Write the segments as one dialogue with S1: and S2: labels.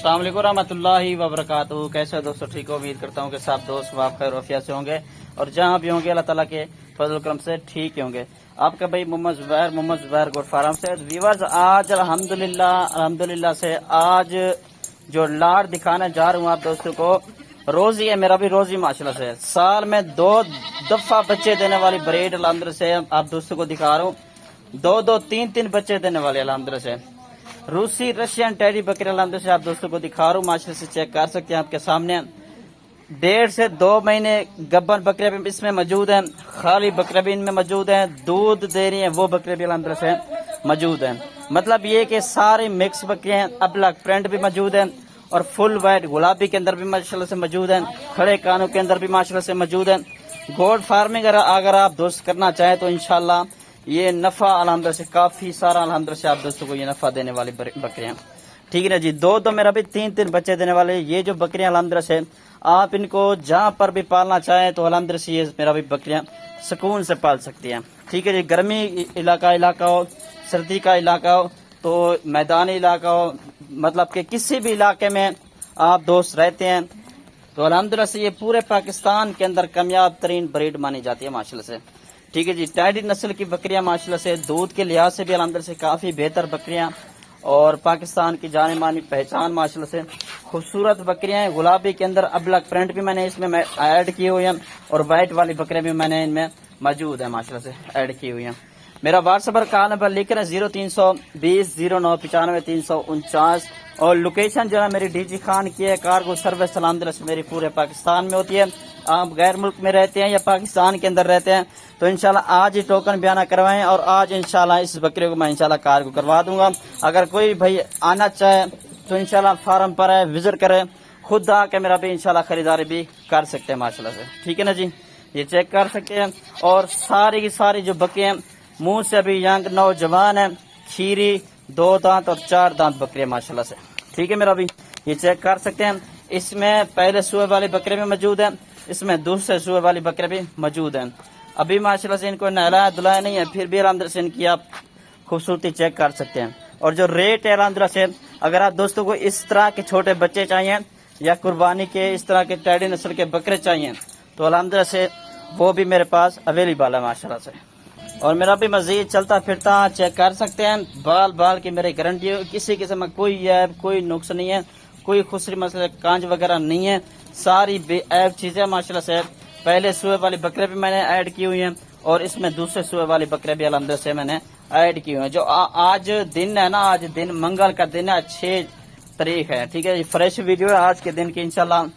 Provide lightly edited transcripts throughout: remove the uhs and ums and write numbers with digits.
S1: अस्सलाम वालेकुम रहमतुल्लाहि व बरकातहू। कैसे हो दोस्तों, ठीक हो? उम्मीद करता हूँ कि सब दोस्त वाफ खैर वफियत से होंगे और जहाँ भी होंगे अल्लाह ताला के फजल करम से ठीक ही होंगे। आपका भाई मोहम्मद जुबैर गोट फार्म से व्यूवर्स, आज अल्हम्दुलिल्लाह से आज जो लाड़ दिखाने जा रहा हूँ आप दोस्तों को, रोजी है मेरा भी रोजी माशाल्लाह से साल में 2 दफा बच्चे देने वाली ब्रीड अल्हम्दुलिल्लाह से आप दोस्तों को दिखा रहा हूँ। 2 3 बच्चे देने वाले अल्हम्दुलिल्लाह से रूसी रशियन टेडी बकरी अल्हम्दुलिल्लाह से आप दोस्तों को दिखा रहा हूँ। माशाल्लाह से चेक कर सकते हैं आपके सामने 1.5 से 2 महीने गब्बर बकरियां भी इसमें मौजूद हैं, खाली बकरियां भी इनमें मौजूद हैं, दूध दे रही हैं वो बकरियां भी अल्हम्दुलिल्लाह से मौजूद हैं। मतलब ये कि सारी मिक्स बकरियां हैं, अबलग प्रिंट भी मौजूद हैं और फुल वाइट गुलाबी के अंदर भी माशाल्लाह से मौजूद हैं, खड़े कानों के अंदर भी माशाल्लाह से मौजूद हैं। गोट फार्मिंग अगर आप दोस्त करना चाहें तो इंशाल्लाह ये नफा अल्हम्दुलिल्लाह से काफी सारा अल्हम्दुलिल्लाह से आप दोस्तों को ये नफा देने वाली बकरियां, ठीक है ना जी। 2 मेरा भी 3 बच्चे देने वाले ये जो बकरियां अल्हम्दुलिल्लाह से आप इनको जहां पर भी पालना चाहें तो अल्हम्दुलिल्लाह से ये मेरा भी बकरियां सुकून से पाल सकती हैं, ठीक है जी। गर्मी इलाका हो, सर्दी का इलाका हो, तो मैदानी इलाका हो, मतलब कि किसी भी इलाके में आप दोस्त रहते हैं तो अल्हम्दुलिल्लाह से ये पूरे पाकिस्तान के अंदर कामयाब तरीन ब्रीड मानी जाती है माशाल्लाह से, ठीक है जी। टेडी नस्ल की बकरियां माशाल्लाह से दूध के लिहाज से भी अल्हम्दुलिल्लाह से काफी बेहतर बकरियां और पाकिस्तान की जाने मानी पहचान माशाल्लाह से खूबसूरत बकरियां हैं। गुलाबी के अंदर अबलग प्रिंट भी मैंने इसमें ऐड किए हुए हैं और वाइट वाली बकरियां भी मैंने इनमें मौजूद है माशाल्लाह से ऐड की हुई हैं। मेरा व्हाट्सएप पर कॉल नंबर लिख रहे 0320 0995 349 और लोकेशन जो है मेरी डीजी खान की है। कार्गो सर्विस अल्हम्दुलिल्लाह से मेरी पूरे पाकिस्तान में होती है। आप गैर मुल्क में रहते हैं या पाकिस्तान के अंदर रहते हैं तो इंशाल्लाह आज ही टोकन बयाना करवाएं और आज इंशाल्लाह इस बकरे को मैं इंशाल्लाह कार्गो करवा दूंगा। अगर कोई भाई आना चाहे तो इंशाल्लाह फार्म पर है, विजिट करें, खुद आके मेरा भी इंशाल्लाह खरीदारी भी कर सकते हैं माशाल्लाह से, ठीक है ना जी। ये चेक कर सकते हैं और सारी की सारी जो बकरियां मुंह से अभी यंग नौजवान है, खीरी 2 दांत और 4 दांत बकरियां माशाल्लाह से, ठीक है मेरा भी। ये चेक कर सकते हैं इसमें पहले सुए वाली बकरे भी मौजूद हैं, इसमें दूसरे सुए वाली बकरे भी मौजूद हैं। अभी माशाल्लाह से इनको नहलाया धुलाया नहीं है, फिर भी अल्हम्दुलिल्लाह से इनकी आप खूबसूरती चेक कर सकते हैं। और जो रेट है अल्हम्दुलिल्लाह से, अगर आप दोस्तों को इस तरह के छोटे बच्चे चाहिए या कुर्बानी के इस तरह के टेडी नस्ल के बकरे चाहिए तो अल्हम्दुलिल्लाह से वो भी मेरे पास अवेलेबल है माशाल्लाह से। और मेरा भी मजीद चलता फिरता चेक कर सकते हैं, बाल की मेरी गारंटी है, किसी किस्म का कोई ऐब कोई नुक्स नहीं है, कोई खुसरी मसले कांज वगैरह नहीं है, सारी बेऐब चीजें माशाल्लाह से। पहले सुए वाली बकरे भी मैंने ऐड की हुई हैं और इसमें दूसरे सुए वाली बकरे भी अल्हम्दुलिल्लाह से मैंने ऐड की हुई हैं। जो आज दिन है ना, आज दिन मंगल का दिन है, 6 तारीख है, ठीक है जी। फ्रेश वीडियो है आज के दिन की, इंशाल्लाह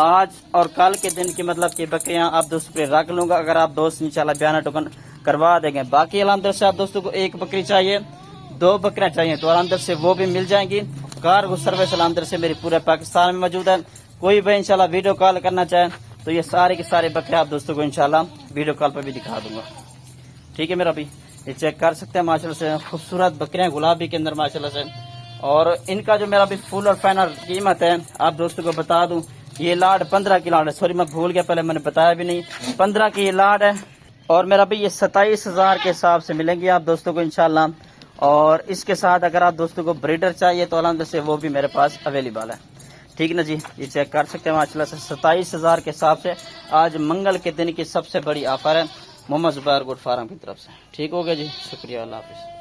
S1: आज और कल के दिन की मतलब की बकरियां आप दोस्तों पे रख लूंगा। अगर आप दोस्त इंशाल्लाह बयाना टोकन करवा देंगे। बाकी अल्हम्दुलिल्लाह से आप दोस्तों को 1 बकरी चाहिए, 2 बकरियां चाहिए तो अल्हम्दुलिल्लाह से वो भी मिल जाएंगी। कार्गो सर्विस अल्हम्दुलिल्लाह से मेरी पूरे पाकिस्तान में मौजूद है। कोई भी इंशाल्लाह वीडियो कॉल करना चाहे तो ये सारे के सारे बकरे आप दोस्तों को इंशाल्लाह वीडियो कॉल पर भी दिखा दूंगा, ठीक है मेरा भी। ये चेक कर सकते हैं माशाल्लाह से खूबसूरत बकरियां गुलाबी के अंदर माशाल्लाह से। और इनका जो मेरा भी फुल और फाइनल कीमत है आप दोस्तों को बता दूं, ये लाड 15 की लाड है, सॉरी मैं भूल गया, पहले मैंने बताया भी नहीं, 15 की ये लाड है। और मेरा भी ये 27,000 के हिसाब से मिलेंगे आप दोस्तों को इंशाल्लाह। और इसके साथ अगर आप दोस्तों को ब्रीडर चाहिए तो अल्हम्दुलिल्लाह से वो भी मेरे पास अवेलेबल है, ठीक ना जी। ये चेक कर सकते हैं माशाल्लाह से 27,000 के हिसाब से आज मंगल के दिन की सबसे बड़ी ऑफर है मोहम्मद जुबैर गोट फार्म की तरफ से, ठीक हो गया जी। शुक्रिया, अल्लाह हाफिज़।